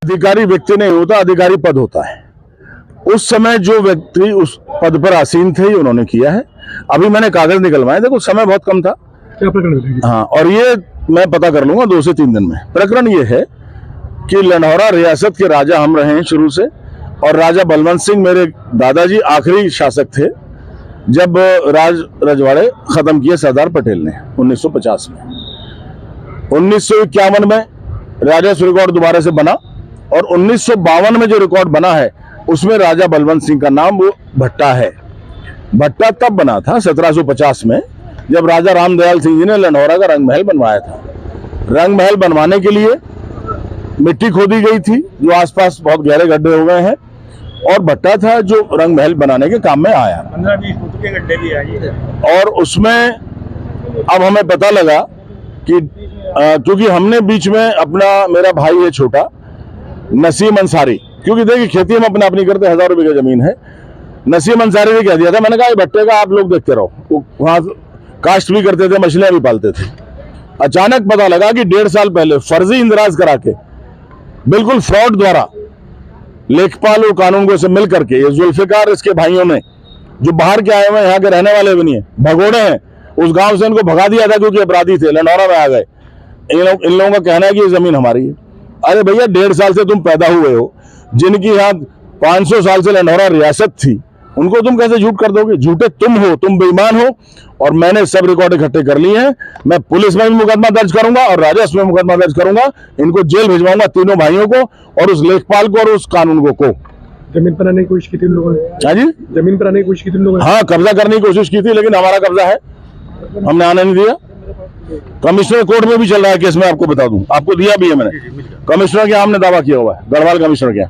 अधिकारी व्यक्ति नहीं होता, अधिकारी पद होता है। उस समय जो व्यक्ति उस पद पर आसीन थे उन्होंने किया है। अभी मैंने कागज निकलवाए, देखो समय बहुत कम था। क्या प्रकरण? हाँ, और ये मैं पता कर लूंगा 2 से 3 दिन में। प्रकरण ये है कि लंढौरा रियासत के राजा हम रहे हैं शुरू से, और राजा बलवंत सिंह मेरे दादाजी आखिरी शासक थे जब राज रजवाड़े खत्म किए सरदार पटेल ने 1950 में। 1951 में राजस्व रिकॉर्ड दोबारा से बना, और 1952 में जो रिकॉर्ड बना है उसमें राजा बलवंत सिंह का नाम वो भट्टा है। भट्टा तब बना था 1750 में, जब राजा रामदयाल सिंह जी ने लंढौरा का रंग महल बनवाया था। रंग महल बनवाने के लिए मिट्टी खोदी गई थी, जो आसपास बहुत गहरे गड्ढे हो गए हैं, और भट्टा था जो रंग महल बनाने के काम में आया। 15-20 फुट के गड्ढे भी आए। और उसमें अब हमें पता लगा कि क्योंकि हमने बीच में अपना, मेरा भाई है छोटा नसीम अंसारी, क्योंकि देखिए खेती हम अपना अपनी करते, 1000 रुपए की जमीन है। नसीम अंसारी ने कह दिया था, मैंने कहा ये भट्टे का आप लोग देखते रहो। वहां कास्ट भी करते थे, मछलियां भी पालते थे। अचानक पता लगा कि 1.5 साल पहले फर्जी इंदराज करा के, बिल्कुल फ्रॉड द्वारा, लेखपाल और कानूनगो से मिल करके ये जुल्फिकार इसके भाइयों ने, जो बाहर के आए हुए हैं, यहाँ के रहने वाले भी नहीं है, भगोड़े हैं, उस गांव से इनको भगा दिया था क्योंकि अपराधी थे, लंढौरा में आ गए। इन लोगों का कहना है कि ये जमीन हमारी है। अरे भैया, 1.5 साल से तुम पैदा हुए हो, जिनकी यहाँ 500 साल से लंढौरा रियासत थी, उनको तुम कैसे झूठ कर दोगे? झूठे तुम हो, तुम बेईमान हो। और मैंने सब रिकॉर्ड इकट्ठे कर लिए हैं। मैं पुलिस में भी मुकदमा दर्ज करूंगा और राजस्व में मुकदमा दर्ज करूंगा। इनको जेल भिजवाऊंगा, तीनों भाइयों को, और उस लेखपाल को और उस कानूनगो को। जमीन पर आने की कोशिश की थी लोगों ने? हाँ जी, जमीन पर आने की कोशिश की थी लोगों ने? हाँ, कब्जा करने की कोशिश की थी, लेकिन हमारा कब्जा है, हमने आने नहीं दिया। कमिश्नर कोर्ट में भी चल रहा है केस, मैं आपको बता दूं, आपको दिया भी है मैंने। कमिश्नर के हमने दावा किया हुआ है, गढ़वाल कमिश्नर के।